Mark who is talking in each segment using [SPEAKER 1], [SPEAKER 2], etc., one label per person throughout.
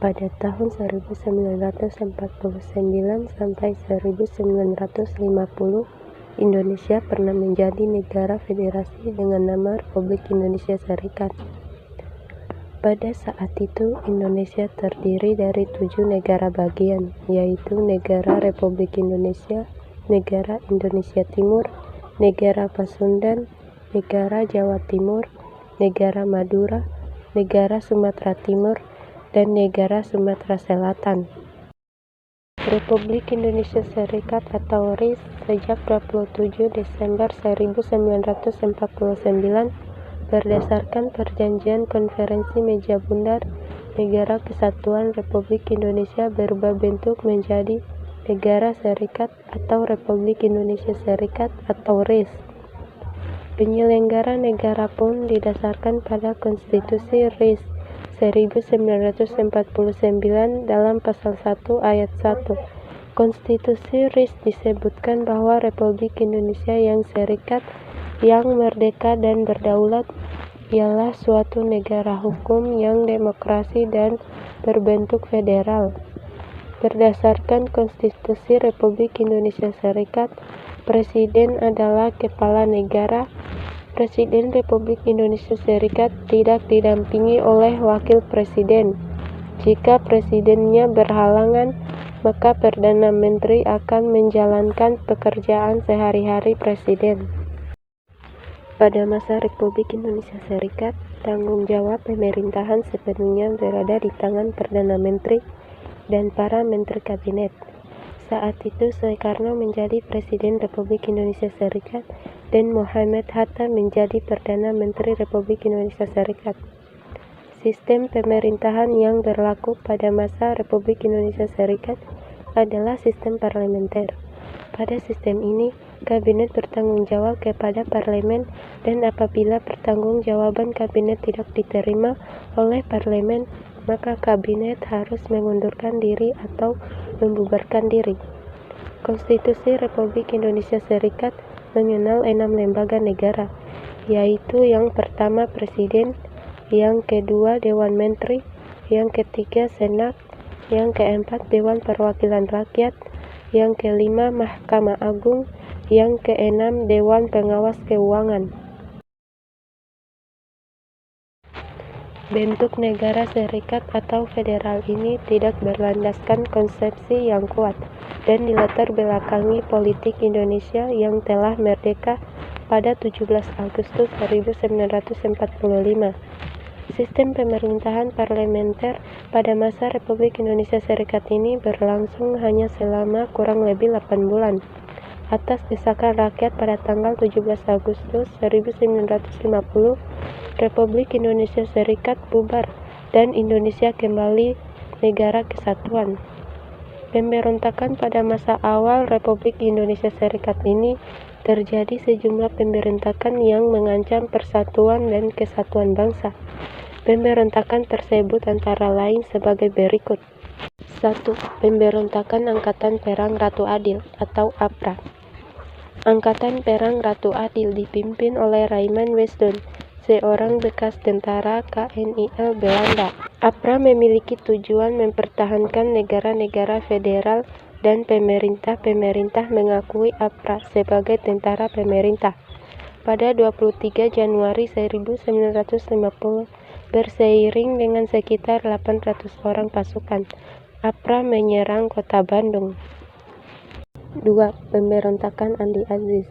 [SPEAKER 1] Pada tahun 1949 sampai 1950, Indonesia pernah menjadi negara federasi dengan nama Republik Indonesia Serikat. Pada saat itu, Indonesia terdiri dari 7 negara bagian, yaitu Negara Republik Indonesia, Negara Indonesia Timur, Negara Pasundan, Negara Jawa Timur, Negara Madura, Negara Sumatera Timur, dan Negara Sumatera Selatan. Republik Indonesia Serikat atau RI sejak 27 Desember 1949 berdasarkan Perjanjian Konferensi Meja Bundar, Negara Kesatuan Republik Indonesia berubah bentuk menjadi Negara Serikat atau Republik Indonesia Serikat atau RIS. Penyelenggara negara pun didasarkan pada Konstitusi RIS 1949 dalam Pasal 1 Ayat 1. Konstitusi RIS disebutkan bahwa Republik Indonesia yang serikat, yang merdeka dan berdaulat ialah suatu negara hukum yang demokrasi dan berbentuk federal. Berdasarkan Konstitusi Republik Indonesia Serikat, Presiden adalah kepala negara. Presiden Republik Indonesia Serikat tidak didampingi oleh Wakil Presiden. Jika presidennya berhalangan, maka Perdana Menteri akan menjalankan pekerjaan sehari-hari presiden. Pada masa Republik Indonesia Serikat, tanggung jawab pemerintahan sepenuhnya berada di tangan Perdana Menteri dan para Menteri Kabinet. Saat itu Soekarno menjadi Presiden Republik Indonesia Serikat dan Muhammad Hatta menjadi Perdana Menteri Republik Indonesia Serikat. Sistem pemerintahan yang berlaku pada masa Republik Indonesia Serikat adalah sistem parlementer. Pada sistem ini, Kabinet bertanggung jawab kepada Parlemen, dan apabila pertanggungjawaban Kabinet tidak diterima oleh Parlemen, maka Kabinet harus mengundurkan diri atau membubarkan diri. Konstitusi Republik Indonesia Serikat mengenal 6 lembaga negara, yaitu yang pertama Presiden, yang kedua Dewan Menteri, yang ketiga Senat, yang keempat Dewan Perwakilan Rakyat, yang kelima Mahkamah Agung, yang keenam Dewan Pengawas Keuangan. Bentuk negara serikat atau federal ini tidak berlandaskan konsepsi yang kuat dan dilatar belakangi politik Indonesia yang telah merdeka pada 17 Agustus 1945. Sistem pemerintahan parlementer pada masa Republik Indonesia Serikat ini berlangsung hanya selama kurang lebih 8 bulan. Atas desakan rakyat pada tanggal 17 Agustus 1950, Republik Indonesia Serikat bubar dan Indonesia kembali negara kesatuan. Pemberontakan pada masa awal Republik Indonesia Serikat ini terjadi sejumlah pemberontakan yang mengancam persatuan dan kesatuan bangsa. Pemberontakan tersebut antara lain sebagai berikut. 1. Pemberontakan Angkatan Perang Ratu Adil atau APRA. Angkatan Perang Ratu Adil dipimpin oleh Raymond Weston, seorang bekas tentara KNIL Belanda. APRA memiliki tujuan mempertahankan negara-negara federal dan pemerintah mengakui APRA sebagai tentara pemerintah. Pada 23 Januari 1950, berseiring dengan sekitar 800 orang pasukan, APRA menyerang kota Bandung. 2. Pemberontakan Andi Aziz.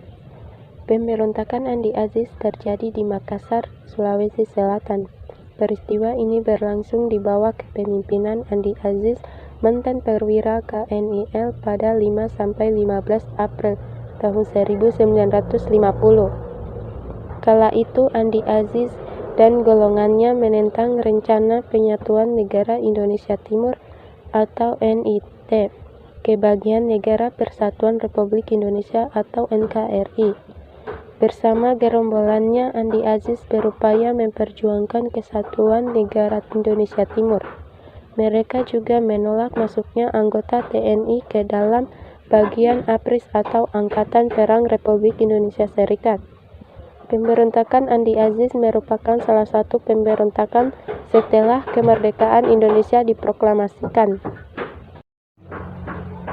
[SPEAKER 1] Pemberontakan Andi Aziz terjadi di Makassar, Sulawesi Selatan. Peristiwa ini berlangsung di bawah kepemimpinan Andi Aziz, mantan perwira KNIL pada 5-15 April tahun 1950. Kala itu Andi Aziz dan golongannya menentang rencana penyatuan Negara Indonesia Timur atau NIT ke bagian Negara Persatuan Republik Indonesia atau NKRI. Bersama gerombolannya, Andi Aziz berupaya memperjuangkan kesatuan Negara Indonesia Timur. Mereka juga menolak masuknya anggota TNI ke dalam bagian APRIS atau Angkatan Perang Republik Indonesia Serikat. Pemberontakan Andi Aziz merupakan salah satu pemberontakan setelah kemerdekaan Indonesia diproklamasikan. 3.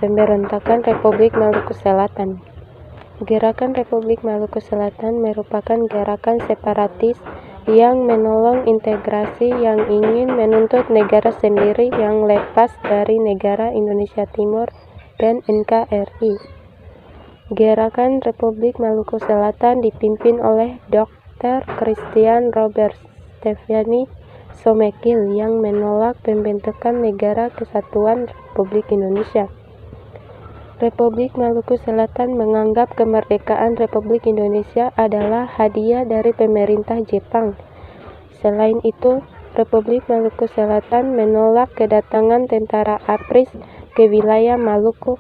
[SPEAKER 1] Pemberontakan Republik Maluku Selatan. Gerakan Republik Maluku Selatan merupakan gerakan separatis yang menolong integrasi yang ingin menuntut negara sendiri yang lepas dari negara Indonesia Timur dan NKRI. Gerakan Republik Maluku Selatan dipimpin oleh Dr. Christian Robert Stephen Somekil yang menolak pembentukan Negara Kesatuan Republik Indonesia. Republik Maluku Selatan menganggap kemerdekaan Republik Indonesia adalah hadiah dari pemerintah Jepang. Selain itu, Republik Maluku Selatan menolak kedatangan tentara APRIS ke wilayah Maluku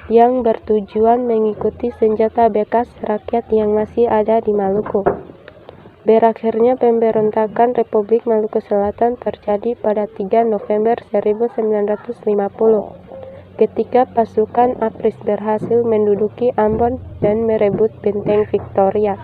[SPEAKER 1] yang bertujuan mengikuti senjata bekas rakyat yang masih ada di Maluku. Berakhirnya pemberontakan Republik Maluku Selatan terjadi pada 3 November 1950 ketika pasukan APRIS berhasil menduduki Ambon dan merebut Benteng Victoria.